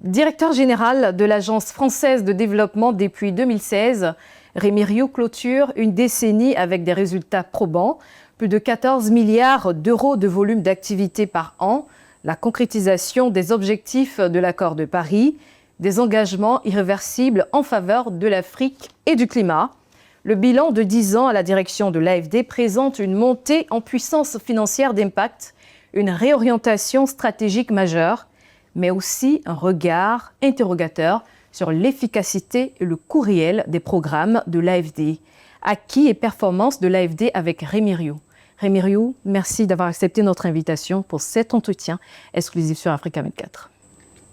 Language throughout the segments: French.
Directeur général de l'Agence française de développement depuis 2016, Rémi Rioux clôture une décennie avec des résultats probants. Plus de 14 milliards d'euros de volume d'activité par an, la concrétisation des objectifs de l'accord de Paris, des engagements irréversibles en faveur de l'Afrique et du climat. Le bilan de 10 ans à la direction de l'AFD présente une montée en puissance financière d'impact, une réorientation stratégique majeure, mais aussi un regard interrogateur sur l'efficacité et le coût réel des programmes de l'AFD. Acquis et performances de l'AFD avec Rémi Rioux. Rémi Rioux, merci d'avoir accepté notre invitation pour cet entretien exclusif sur Africa 24.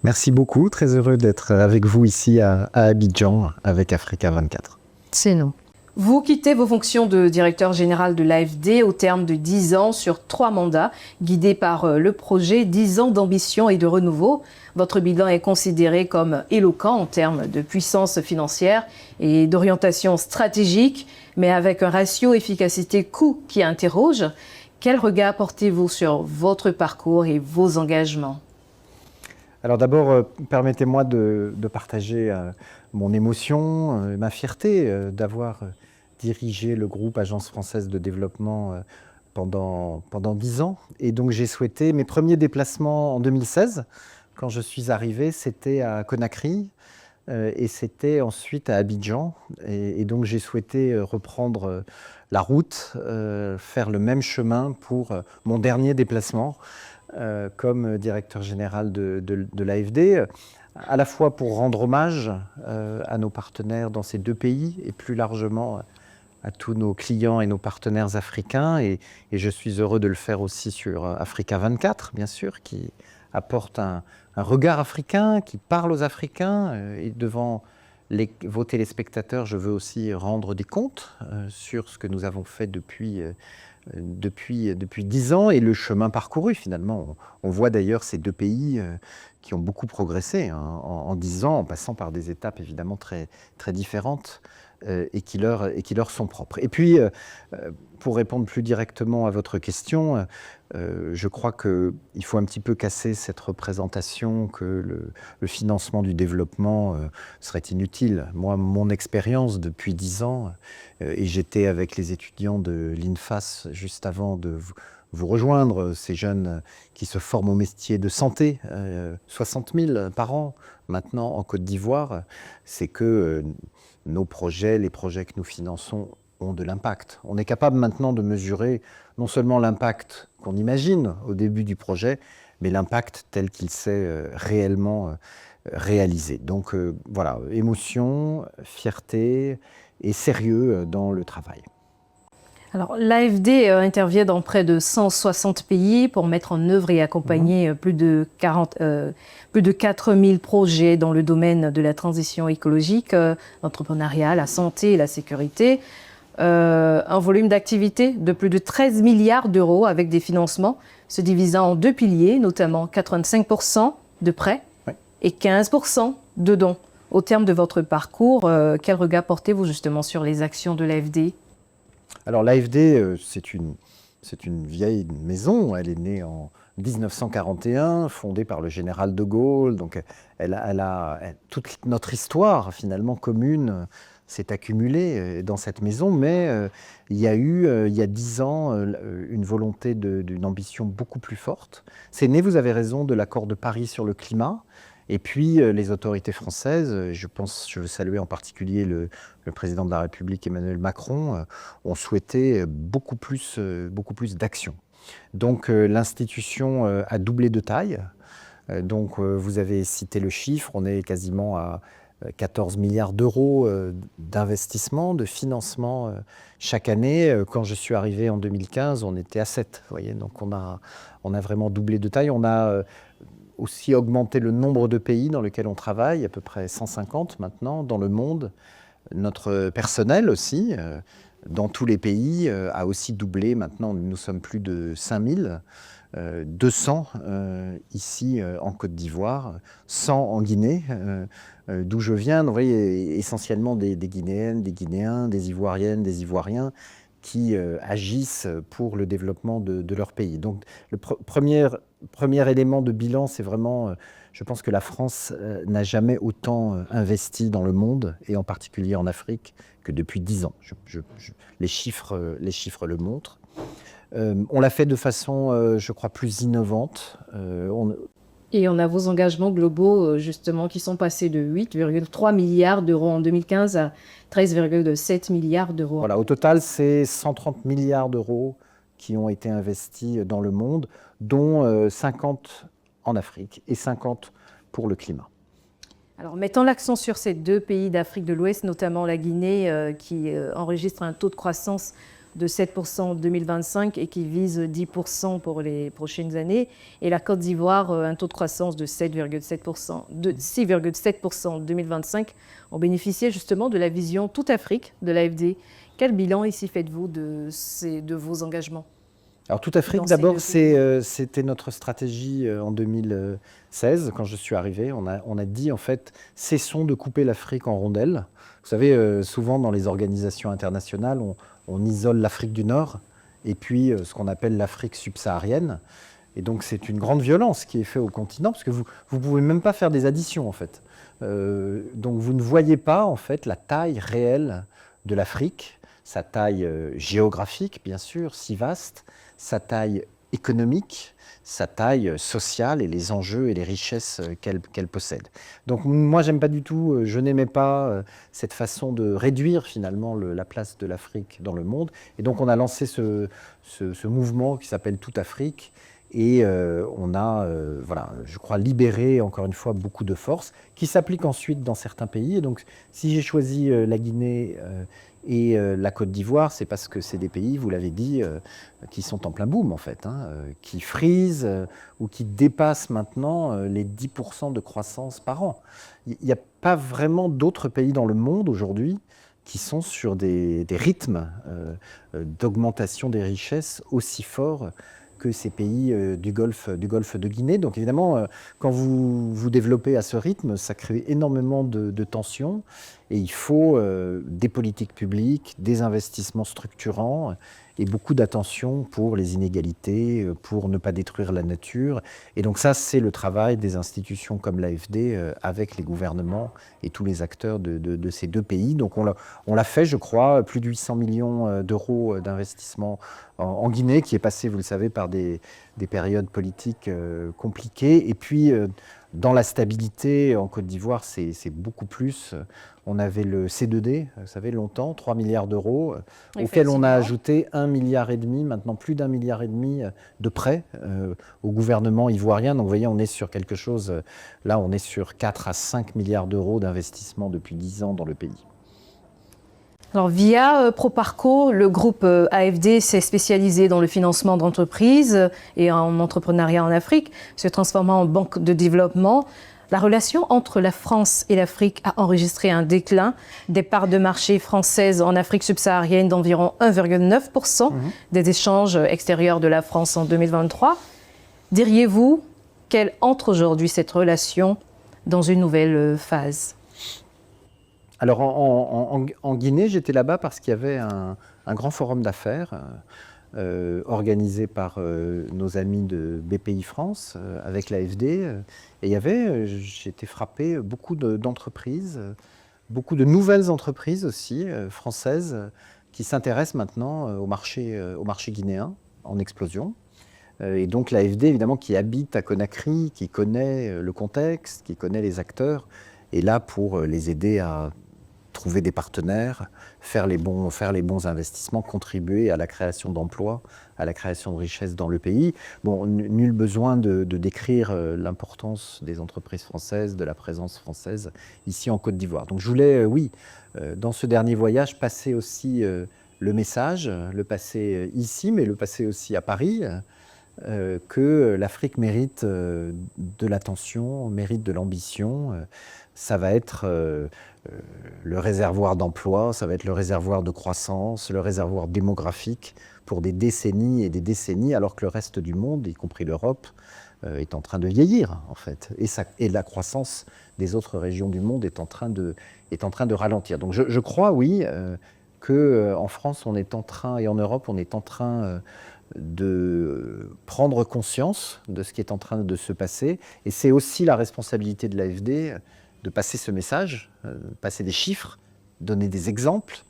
Merci beaucoup, très heureux d'être avec vous ici à Abidjan avec Africa 24. C'est nous. Vous quittez vos fonctions de directeur général de l'AFD au terme de 10 ans sur 3 mandats, guidés par le projet 10 ans d'ambition et de renouveau. Votre bilan est considéré comme éloquent en termes de puissance financière et d'orientation stratégique, mais avec un ratio efficacité-coût qui interroge. Quel regard portez-vous sur votre parcours et vos engagements ? Alors d'abord, permettez-moi de partager mon émotion, ma fierté d'avoir dirigé le groupe Agence française de développement pendant 10 ans. Et donc j'ai souhaité, mes premiers déplacements en 2016, quand je suis arrivé, c'était à Conakry et c'était ensuite à Abidjan. Et donc j'ai souhaité reprendre la route, faire le même chemin pour mon dernier déplacement comme directeur général de l'AFD, à la fois pour rendre hommage à nos partenaires dans ces 2 pays et plus largement à tous nos clients et nos partenaires africains. Et je suis heureux de le faire aussi sur Africa 24, bien sûr, qui apporte un regard africain, qui parle aux Africains. Et devant vos téléspectateurs, je veux aussi rendre des comptes sur ce que nous avons fait depuis 10 ans et le chemin parcouru finalement. On voit d'ailleurs ces 2 pays qui ont beaucoup progressé en 10 ans, en passant par des étapes évidemment très, très différentes et qui leur sont propres. Et puis, pour répondre plus directement à votre question, je crois qu'il faut un petit peu casser cette représentation que le financement du développement serait inutile. Moi, mon expérience depuis 10 ans, et j'étais avec les étudiants de l'INFAS juste avant de vous rejoindre, ces jeunes qui se forment au métier de santé, 60 000 par an maintenant en Côte d'Ivoire, c'est que nos projets, les projets que nous finançons ont de l'impact. On est capable maintenant de mesurer non seulement l'impact qu'on imagine au début du projet, mais l'impact tel qu'il s'est réellement réalisé. Donc voilà, émotion, fierté et sérieux dans le travail. Alors, l'AFD intervient dans près de 160 pays pour mettre en œuvre et accompagner plus de 4000 projets dans le domaine de la transition écologique, l'entrepreneuriat, la santé et la sécurité. Un volume d'activité de plus de 13 milliards d'euros avec des financements se divisant en 2 piliers, notamment 85% de prêts et 15% de dons. Au terme de votre parcours, quel regard portez-vous justement sur les actions de l'AFD ? Alors l'AFD, c'est une vieille maison, elle est née en 1941, fondée par le général de Gaulle, donc toute notre histoire finalement commune s'est accumulée dans cette maison, mais il y a eu, il y a 10 ans, une volonté d'une ambition beaucoup plus forte. C'est né, vous avez raison, de l'accord de Paris sur le climat. Et puis les autorités françaises, je veux saluer en particulier le président de la République Emmanuel Macron, ont souhaité beaucoup plus d'action. Donc l'institution a doublé de taille. Donc vous avez cité le chiffre, on est quasiment à 14 milliards d'euros d'investissement, de financement chaque année. Quand je suis arrivé en 2015, on était à 7. Vous voyez, donc on a vraiment doublé de taille. On a aussi augmenter le nombre de pays dans lesquels on travaille, à peu près 150 maintenant dans le monde. Notre personnel aussi, dans tous les pays, a aussi doublé. Maintenant, nous sommes plus de 5000, 200 ici en Côte d'Ivoire, 100 en Guinée, d'où je viens. Vous voyez, essentiellement des Guinéennes, des Guinéens, des Ivoiriennes, des Ivoiriens qui agissent pour le développement de leur pays. Donc le premier élément de bilan, c'est vraiment Je pense que la France n'a jamais autant investi dans le monde, et en particulier en Afrique, que depuis 10 ans. Les chiffres le montrent. On l'a fait de façon, je crois, plus innovante. Et on a vos engagements globaux, justement, qui sont passés de 8,3 milliards d'euros en 2015 à 13,7 milliards d'euros. Voilà, au total, c'est 130 milliards d'euros qui ont été investis dans le monde, dont 50 en Afrique et 50 pour le climat. Alors, mettant l'accent sur ces deux pays d'Afrique de l'Ouest, notamment la Guinée, qui enregistre un taux de croissance de 7% en 2025 et qui vise 10% pour les prochaines années, et la Côte d'Ivoire, un taux de croissance de 6,7% en 2025, ont bénéficié justement de la vision Toute Afrique de l'AFD. Quel bilan ici faites-vous de vos engagements ? Alors, Toute Afrique, d'abord, c'était notre stratégie en 2016, quand je suis arrivé. On a dit, en fait, cessons de couper l'Afrique en rondelles. Vous savez, souvent dans les organisations internationales, on isole l'Afrique du Nord et puis ce qu'on appelle l'Afrique subsaharienne. Et donc, c'est une grande violence qui est faite au continent, parce que vous ne pouvez même pas faire des additions, en fait. Donc, vous ne voyez pas, en fait, la taille réelle de l'Afrique, sa taille géographique, bien sûr, si vaste, sa taille économique, sa taille sociale et les enjeux et les richesses qu'elle possède. Donc moi, j'aime pas du tout, je n'aimais pas cette façon de réduire finalement la place de l'Afrique dans le monde. Et donc on a lancé ce mouvement qui s'appelle Toute Afrique. Et on a, voilà, je crois, libéré encore une fois beaucoup de forces qui s'appliquent ensuite dans certains pays. Et donc si j'ai choisi la Guinée et la Côte d'Ivoire, c'est parce que c'est des pays, vous l'avez dit, qui sont en plein boom en fait, qui frisent ou qui dépassent maintenant les 10% de croissance par an. Il n'y a pas vraiment d'autres pays dans le monde aujourd'hui qui sont sur des rythmes d'augmentation des richesses aussi forts que ces pays du golfe de Guinée. Donc évidemment, quand vous développez à ce rythme, ça crée énormément de tensions, et il faut des politiques publiques, des investissements structurants et beaucoup d'attention pour les inégalités, pour ne pas détruire la nature. Et donc ça, c'est le travail des institutions comme l'AFD avec les gouvernements et tous les acteurs de ces deux pays. Donc on l'a fait, je crois, plus de 800 millions d'euros d'investissement en Guinée, qui est passé, vous le savez, par des périodes politiques compliquées. Et puis, dans la stabilité, en Côte d'Ivoire, c'est beaucoup plus. On avait le C2D, vous savez, longtemps, 3 milliards d'euros, auquel on a ajouté 1,5 milliard, maintenant plus d'1,5 milliard de prêts au gouvernement ivoirien. Donc vous voyez, on est sur quelque chose, là on est sur 4 à 5 milliards d'euros d'investissement depuis 10 ans dans le pays. Alors, via Proparco, le groupe AFD s'est spécialisé dans le financement d'entreprises et en entrepreneuriat en Afrique, se transformant en banque de développement. La relation entre la France et l'Afrique a enregistré un déclin des parts de marché françaises en Afrique subsaharienne d'environ 1,9% des échanges extérieurs de la France en 2023. Diriez-vous qu'elle entre aujourd'hui, cette relation, dans une nouvelle phase ? Alors en Guinée, j'étais là-bas parce qu'il y avait un grand forum d'affaires organisé par nos amis de BPI France avec l'AFD. Et il y avait, j'ai été frappé, beaucoup d'entreprises, beaucoup de nouvelles entreprises aussi françaises qui s'intéressent maintenant au marché guinéen en explosion. Et donc l'AFD, évidemment, qui habite à Conakry, qui connaît le contexte, qui connaît les acteurs, est là pour les aider à trouver des partenaires, faire les bons investissements, contribuer à la création d'emplois, à la création de richesses dans le pays. Bon, nul besoin de décrire l'importance des entreprises françaises, de la présence française ici en Côte d'Ivoire. Donc je voulais, oui, dans ce dernier voyage, passer aussi le message, le passer ici, mais le passer aussi à Paris, que l'Afrique mérite de l'attention, mérite de l'ambition. Ça va être le réservoir d'emploi, ça va être le réservoir de croissance, le réservoir démographique pour des décennies et des décennies, alors que le reste du monde, y compris l'Europe, est en train de vieillir, en fait. Et la croissance des autres régions du monde est en train de ralentir. Donc je crois, oui, qu'en France, on est en train, et en Europe, on est en train de prendre conscience de ce qui est en train de se passer. Et c'est aussi la responsabilité de l'AFD de passer ce message, passer des chiffres, donner des exemples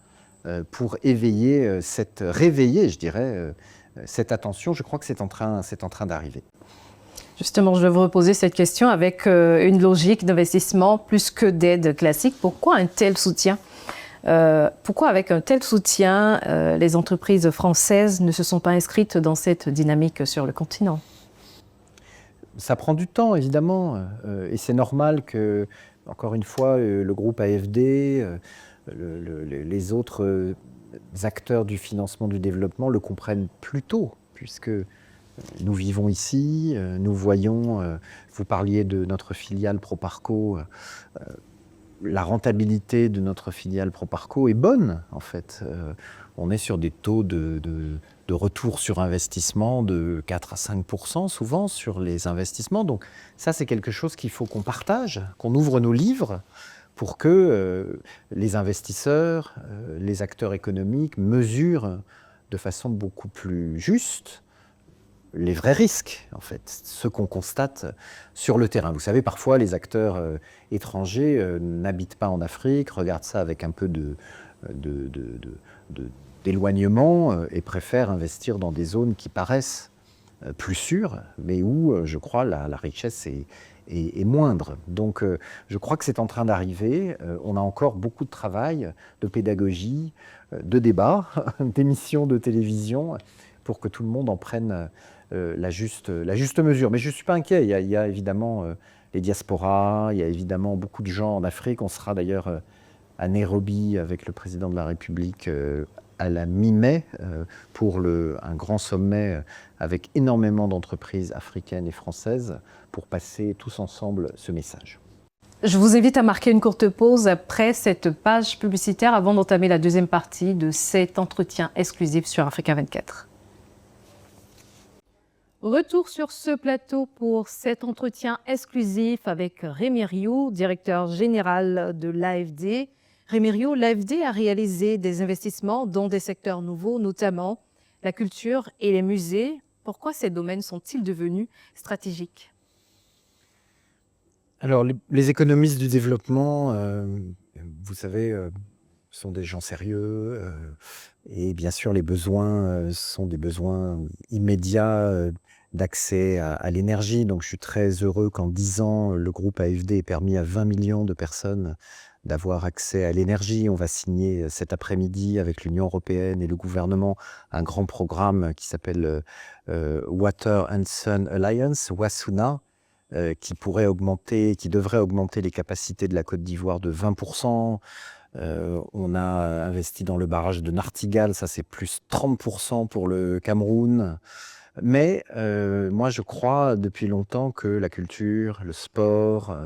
pour réveiller, je dirais, cette attention. Je crois que c'est en train d'arriver. Justement, je vais vous reposer cette question avec une logique d'investissement plus que d'aide classique. Pourquoi un tel soutien ? Pourquoi avec un tel soutien, les entreprises françaises ne se sont pas inscrites dans cette dynamique sur le continent ? Ça prend du temps, évidemment, et c'est normal que, encore une fois, le groupe AFD, les autres acteurs du financement du développement le comprennent plus tôt, puisque nous vivons ici, nous voyons, vous parliez de notre filiale Proparco, la rentabilité de notre filiale Proparco est bonne, en fait. On est sur des taux de retour sur investissement de 4 à 5% souvent sur les investissements. Donc ça, c'est quelque chose qu'il faut qu'on partage, qu'on ouvre nos livres pour que les investisseurs, les acteurs économiques mesurent de façon beaucoup plus juste les vrais risques, en fait, ce qu'on constate sur le terrain. Vous savez, parfois, les acteurs étrangers n'habitent pas en Afrique, regardent ça avec un peu d'éloignement et préfèrent investir dans des zones qui paraissent plus sûres, mais où, je crois, la richesse est moindre. Donc, je crois que c'est en train d'arriver. On a encore beaucoup de travail, de pédagogie, de débat, d'émissions de télévision, pour que tout le monde en prenne la juste mesure. Mais je ne suis pas inquiet. Il y a évidemment les diasporas, il y a évidemment beaucoup de gens en Afrique. On sera d'ailleurs à Nairobi avec le président de la République à la mi-mai pour un grand sommet avec énormément d'entreprises africaines et françaises pour passer tous ensemble ce message. Je vous invite à marquer une courte pause après cette page publicitaire avant d'entamer la deuxième partie de cet entretien exclusif sur Africa 24. Retour sur ce plateau pour cet entretien exclusif avec Rémi Rioux, directeur général de l'AFD. Rémi Rioux, l'AFD a réalisé des investissements dans des secteurs nouveaux, notamment la culture et les musées. Pourquoi ces domaines sont-ils devenus stratégiques ? Alors, les économistes du développement, vous savez, sont des gens sérieux. Et bien sûr, les besoins sont des besoins immédiats d'accès à l'énergie. Donc, je suis très heureux qu'en 10 ans, le groupe AFD ait permis à 20 millions de personnes d'avoir accès à l'énergie. On va signer cet après-midi avec l'Union européenne et le gouvernement un grand programme qui s'appelle Water and Sun Alliance, WASUNA, qui devrait augmenter les capacités de la Côte d'Ivoire de 20%. On a investi dans le barrage de Nartigal, ça c'est plus 30% pour le Cameroun. Mais moi je crois depuis longtemps que la culture, le sport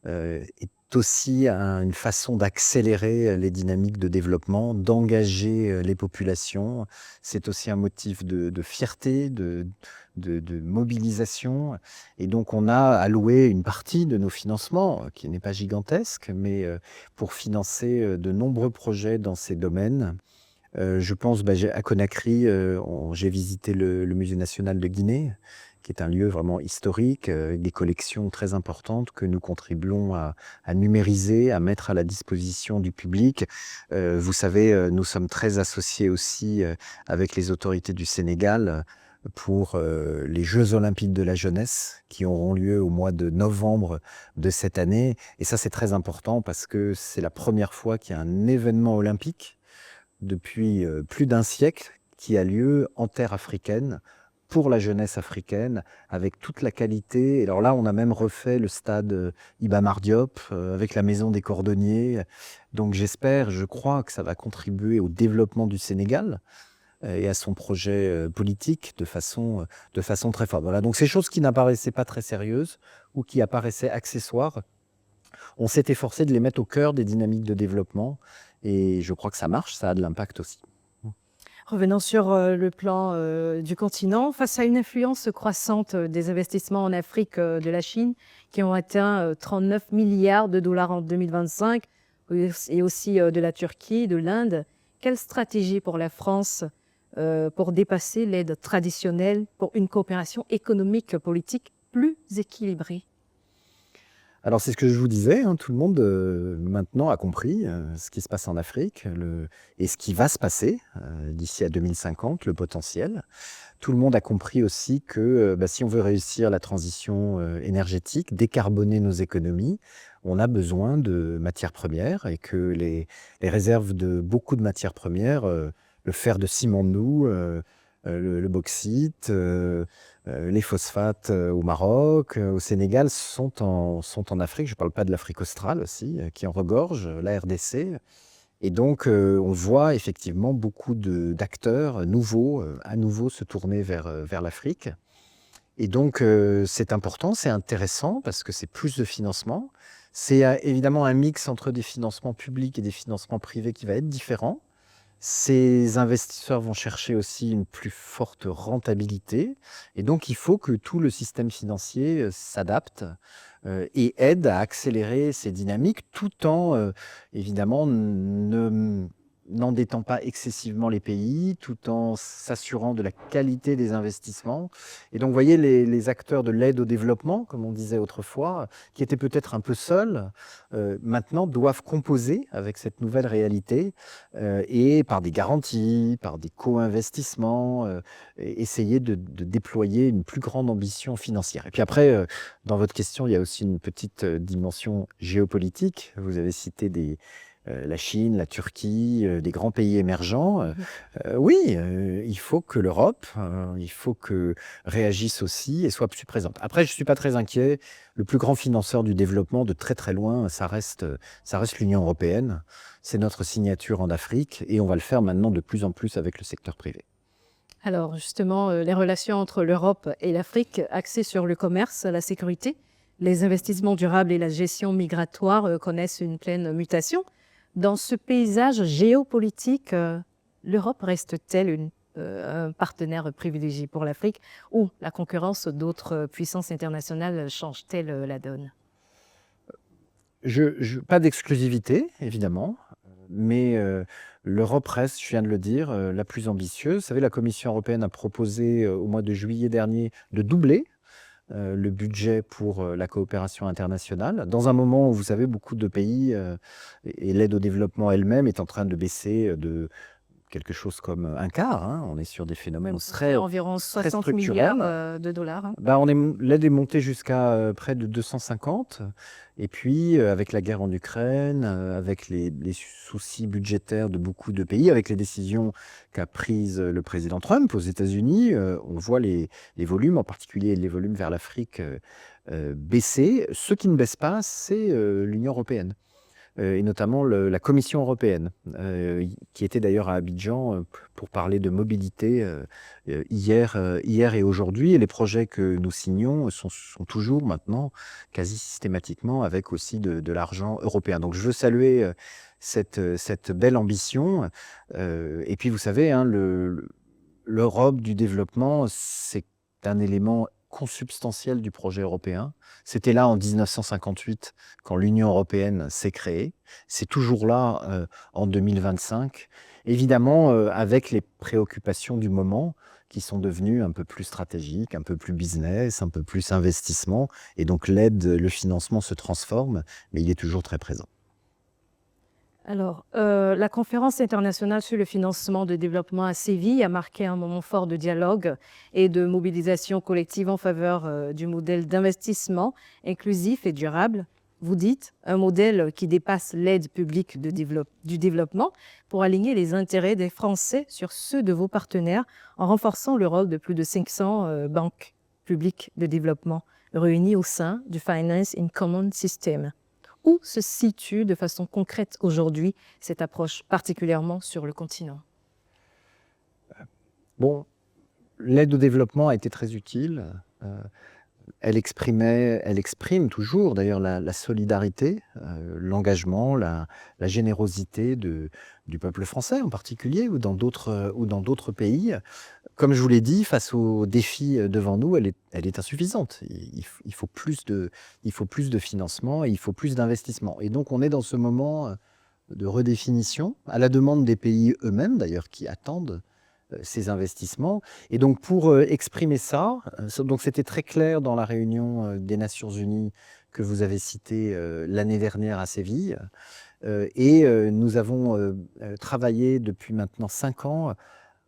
est aussi une façon d'accélérer les dynamiques de développement, d'engager les populations. C'est aussi un motif de fierté, de mobilisation. Et donc on a alloué une partie de nos financements, qui n'est pas gigantesque, mais pour financer de nombreux projets dans ces domaines. Je pense à Conakry, j'ai visité le Musée national de Guinée, qui est un lieu vraiment historique, avec des collections très importantes que nous contribuons à numériser, à mettre à la disposition du public. Vous savez, nous sommes très associés aussi avec les autorités du Sénégal pour les Jeux olympiques de la jeunesse qui auront lieu au mois de novembre de cette année. Et ça, c'est très important parce que c'est la première fois qu'il y a un événement olympique depuis plus d'un siècle qui a lieu en terre africaine, pour la jeunesse africaine, avec toute la qualité. Et alors là, on a même refait le stade Iba Mar Diop avec la maison des cordonniers. Donc je crois que ça va contribuer au développement du Sénégal et à son projet politique de façon très forte. Voilà, donc ces choses qui n'apparaissaient pas très sérieuses ou qui apparaissaient accessoires, on s'est efforcé de les mettre au cœur des dynamiques de développement. Et je crois que ça marche, ça a de l'impact aussi. Revenons sur le plan du continent. Face à une influence croissante des investissements en Afrique de la Chine, qui ont atteint 39 milliards de dollars en 2025, et aussi de la Turquie, de l'Inde, quelle stratégie pour la France pour dépasser l'aide traditionnelle pour une coopération économique politique plus équilibrée? Alors c'est ce que je vous disais, hein, tout le monde maintenant a compris ce qui se passe en Afrique et ce qui va se passer d'ici à 2050, le potentiel. Tout le monde a compris aussi que si on veut réussir la transition énergétique, décarboner nos économies, on a besoin de matières premières et que les réserves de beaucoup de matières premières, le fer de Simandou, le bauxite, les phosphates au Maroc, au Sénégal sont en Afrique. Je ne parle pas de l'Afrique australe aussi, qui en regorge, la RDC. Et donc, on voit effectivement beaucoup d'acteurs nouveaux, à nouveau se tourner vers l'Afrique. Et donc, c'est important, c'est intéressant parce que c'est plus de financement. C'est évidemment un mix entre des financements publics et des financements privés qui va être différent. Ces investisseurs vont chercher aussi une plus forte rentabilité. Et donc, il faut que tout le système financier s'adapte et aide à accélérer ces dynamiques tout en, évidemment, n'endettant pas excessivement les pays, tout en s'assurant de la qualité des investissements. Et donc, vous voyez, les acteurs de l'aide au développement, comme on disait autrefois, qui étaient peut-être un peu seuls, maintenant doivent composer avec cette nouvelle réalité et par des garanties, par des co-investissements, essayer de déployer une plus grande ambition financière. Et puis après, dans votre question, il y a aussi une petite dimension géopolitique. Vous avez cité la Chine, la Turquie, des grands pays émergents. Oui, il faut que l'Europe, il faut que réagisse aussi et soit plus présente. Après, je ne suis pas très inquiet. Le plus grand financeur du développement, de très très loin, ça reste l'Union européenne. C'est notre signature en Afrique et on va le faire maintenant de plus en plus avec le secteur privé. Alors justement, les relations entre l'Europe et l'Afrique axées sur le commerce, la sécurité, les investissements durables et la gestion migratoire connaissent une pleine mutation. Dans ce paysage géopolitique, l'Europe reste-t-elle un partenaire privilégié pour l'Afrique ou la concurrence d'autres puissances internationales change-t-elle la donne? Pas d'exclusivité, évidemment, mais l'Europe reste, je viens de le dire, la plus ambitieuse. Vous savez, la Commission européenne a proposé au mois de juillet dernier de doubler le budget pour la coopération internationale, dans un moment où, vous savez, beaucoup de pays et l'aide au développement elle-même est en train de baisser de quelque chose comme un quart. Hein. On est sur des phénomènes très environ 60 structurels. milliards de dollars. Hein. L'aide est montée jusqu'à près de 250. Et puis, avec la guerre en Ukraine, avec les soucis budgétaires de beaucoup de pays, avec les décisions qu'a prises le président Trump aux États-Unis, on voit les volumes, en particulier les volumes vers l'Afrique, baisser. Ce qui ne baisse pas, c'est l'Union européenne. Et notamment la Commission européenne, qui était d'ailleurs à Abidjan pour parler de mobilité hier et aujourd'hui. Et les projets que nous signons sont toujours maintenant quasi systématiquement avec aussi de l'argent européen. Donc je veux saluer cette belle ambition. Et puis vous savez, hein, l'Europe du développement, c'est un élément consubstantiel du projet européen. C'était là en 1958 quand l'Union européenne s'est créée. C'est toujours là en 2025. Évidemment, avec les préoccupations du moment qui sont devenues un peu plus stratégiques, un peu plus business, un peu plus investissement. Et donc l'aide, le financement se transforme, mais il est toujours très présent. Alors, la conférence internationale sur le financement de développement à Séville a marqué un moment fort de dialogue et de mobilisation collective en faveur du modèle d'investissement inclusif et durable. Vous dites un modèle qui dépasse l'aide publique du développement pour aligner les intérêts des Français sur ceux de vos partenaires en renforçant le rôle de plus de 500 banques publiques de développement réunies au sein du Finance in Common System. Où se situe de façon concrète aujourd'hui cette approche, particulièrement sur le continent? Bon, l'aide au développement a été très utile. Elle exprime toujours d'ailleurs la solidarité, l'engagement, la générosité du peuple français en particulier ou dans d'autres pays. Comme je vous l'ai dit, face aux défis devant nous, elle est insuffisante. Il faut plus de financement et il faut plus d'investissement. Et donc on est dans ce moment de redéfinition, à la demande des pays eux-mêmes d'ailleurs, qui attendent ces investissements. Et donc pour exprimer ça, donc c'était très clair dans la réunion des Nations Unies que vous avez citée l'année dernière à Séville. Nous avons travaillé depuis maintenant 5 ans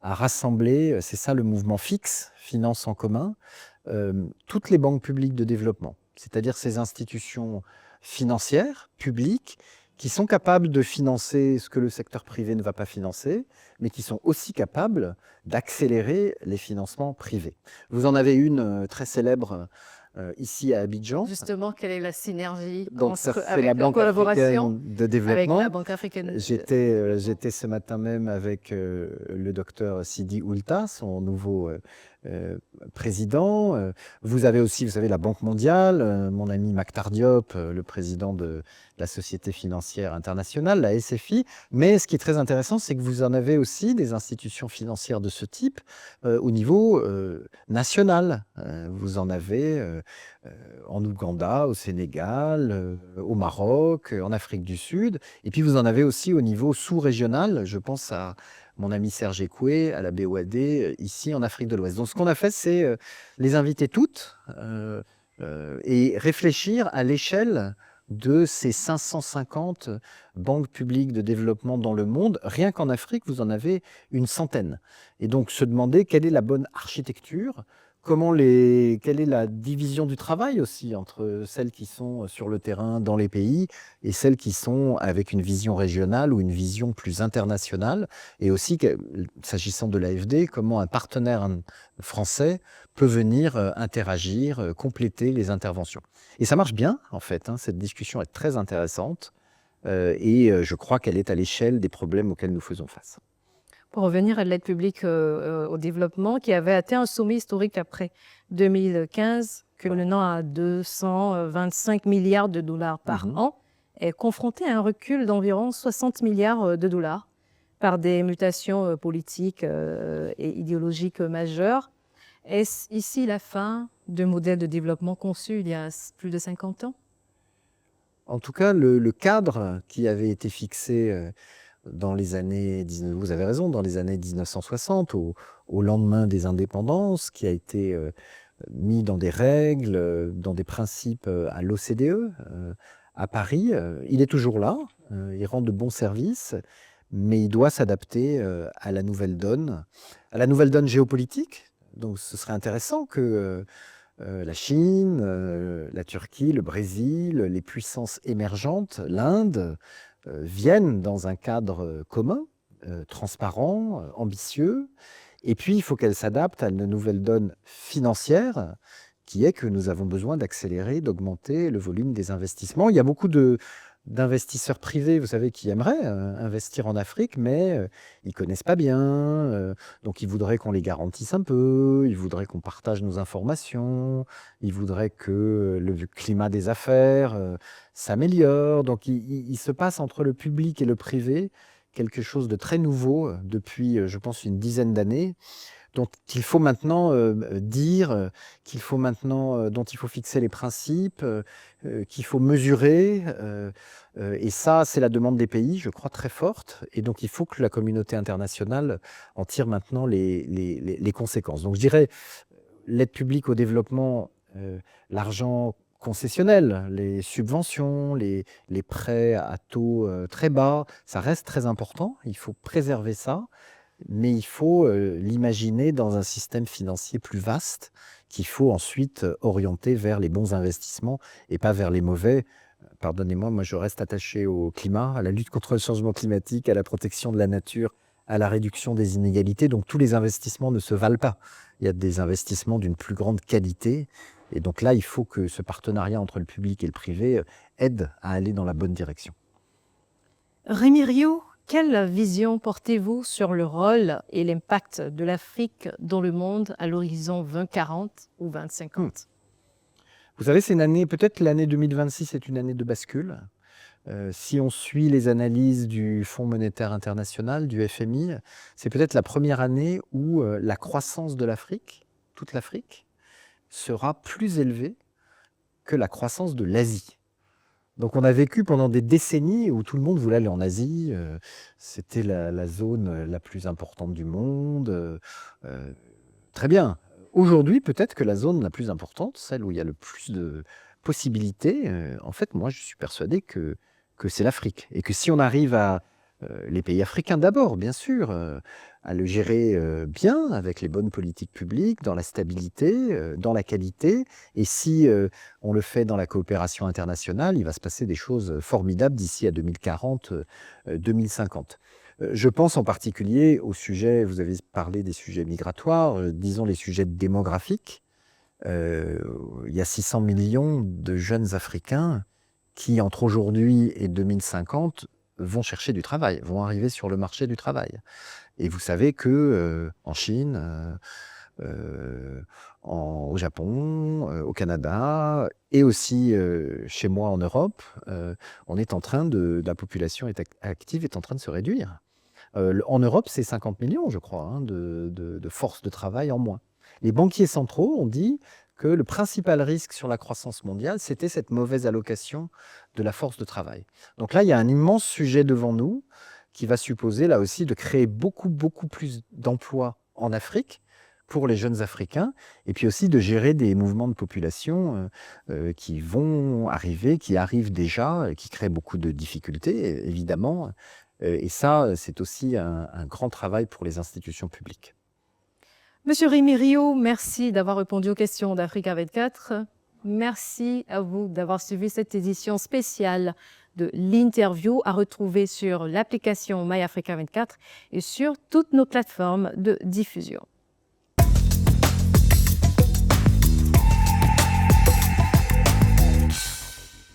à rassembler, c'est ça le mouvement FIX, Finance en commun, toutes les banques publiques de développement, c'est-à-dire ces institutions financières, publiques, qui sont capables de financer ce que le secteur privé ne va pas financer, mais qui sont aussi capables d'accélérer les financements privés. Vous en avez une très célèbre ici à Abidjan. Justement, quelle est la synergie Donc, ça, c'est avec la la Banque collaboration africaine de avec développement. la Banque africaine? J'étais ce matin même avec le docteur Sidi Oulta, son nouveau président. Vous avez aussi, vous savez, la Banque mondiale, mon ami Maktar Diop, le président de la Société financière internationale, la SFI. Mais ce qui est très intéressant, c'est que vous en avez aussi des institutions financières de ce type au niveau national. Vous en avez en Ouganda, au Sénégal, au Maroc, en Afrique du Sud. Et puis vous en avez aussi au niveau sous-régional. Je pense à mon ami Serge Ekoué, à la BOAD, ici en Afrique de l'Ouest. Donc ce qu'on a fait, c'est les inviter toutes et réfléchir à l'échelle de ces 550 banques publiques de développement dans le monde. Rien qu'en Afrique, vous en avez une centaine. Et donc se demander quelle est la bonne architecture, quelle est la division du travail aussi entre celles qui sont sur le terrain dans les pays et celles qui sont avec une vision régionale ou une vision plus internationale. Et aussi, s'agissant de l'AFD, comment un partenaire français peut venir interagir, compléter les interventions. Et ça marche bien, en fait. Cette discussion est très intéressante et je crois qu'elle est à l'échelle des problèmes auxquels nous faisons face. Pour revenir à l'aide publique au développement, qui avait atteint un sommet historique après 2015, culminant à 225 milliards de dollars par an, est confronté à un recul d'environ 60 milliards de dollars par des mutations politiques et idéologiques majeures. Est-ce ici la fin d'un modèle de développement conçu il y a plus de 50 ans? En tout cas, le cadre qui avait été fixé dans les années, vous avez raison, dans les années 1960, au lendemain des indépendances, qui a été mis dans des règles, dans des principes à l'OCDE, à Paris, il est toujours là, il rend de bons services, mais il doit s'adapter à la nouvelle donne géopolitique. Donc ce serait intéressant que la Chine, la Turquie, le Brésil, les puissances émergentes, l'Inde, viennent dans un cadre commun, transparent, ambitieux. Et puis, il faut qu'elles s'adaptent à une nouvelle donne financière qui est que nous avons besoin d'accélérer, d'augmenter le volume des investissements. Il y a beaucoup d'investisseurs privés, vous savez, qui aimeraient investir en Afrique, mais ils ne connaissent pas bien. Donc, ils voudraient qu'on les garantisse un peu, ils voudraient qu'on partage nos informations, ils voudraient que le climat des affaires s'améliore. Donc, il se passe entre le public et le privé quelque chose de très nouveau depuis, je pense, une dizaine d'années, dont il faut maintenant dire, dont il faut fixer les principes, qu'il faut mesurer. Et ça, c'est la demande des pays, je crois, très forte. Et donc, il faut que la communauté internationale en tire maintenant les conséquences. Donc, je dirais, l'aide publique au développement, l'argent concessionnel, les subventions, les prêts à taux très bas, ça reste très important. Il faut préserver ça. Mais il faut l'imaginer dans un système financier plus vaste qu'il faut ensuite orienter vers les bons investissements et pas vers les mauvais. Pardonnez-moi, moi je reste attaché au climat, à la lutte contre le changement climatique, à la protection de la nature, à la réduction des inégalités. Donc tous les investissements ne se valent pas. Il y a des investissements d'une plus grande qualité. Et donc là, il faut que ce partenariat entre le public et le privé aide à aller dans la bonne direction. Rémi Rioux, quelle vision portez-vous sur le rôle et l'impact de l'Afrique dans le monde à l'horizon 2040 ou 2050? Vous savez, c'est une année, peut-être l'année 2026 est une année de bascule. Si on suit les analyses du Fonds monétaire international, du FMI, c'est peut-être la première année où la croissance de l'Afrique, toute l'Afrique, sera plus élevée que la croissance de l'Asie. Donc on a vécu pendant des décennies où tout le monde voulait aller en Asie. C'était la zone la plus importante du monde. Très bien. Aujourd'hui, peut-être que la zone la plus importante, celle où il y a le plus de possibilités, en fait, moi, je suis persuadé que c'est l'Afrique. Et que si on arrive à les pays africains d'abord, bien sûr, à le gérer bien, avec les bonnes politiques publiques, dans la stabilité, dans la qualité, et si on le fait dans la coopération internationale, il va se passer des choses formidables d'ici à 2040, 2050. Je pense en particulier au sujet, vous avez parlé des sujets migratoires, disons les sujets démographiques. Il y a 600 millions de jeunes Africains qui, entre aujourd'hui et 2050, vont chercher du travail, vont arriver sur le marché du travail. Et vous savez que en Chine, au Japon, au Canada et aussi chez moi en Europe, on est en train la population active est en train de se réduire. En Europe, c'est 50 millions, je crois, hein, de force de travail en moins. Les banquiers centraux ont dit que le principal risque sur la croissance mondiale, c'était cette mauvaise allocation de la force de travail. Donc là, il y a un immense sujet devant nous qui va supposer là aussi de créer beaucoup, beaucoup plus d'emplois en Afrique pour les jeunes Africains, et puis aussi de gérer des mouvements de population qui vont arriver, qui arrivent déjà, et qui créent beaucoup de difficultés, évidemment. Et ça, c'est aussi un grand travail pour les institutions publiques. Monsieur Rémi Rio, merci d'avoir répondu aux questions d'Africa 24. Merci à vous d'avoir suivi cette édition spéciale de l'interview à retrouver sur l'application MyAfrica 24 et sur toutes nos plateformes de diffusion.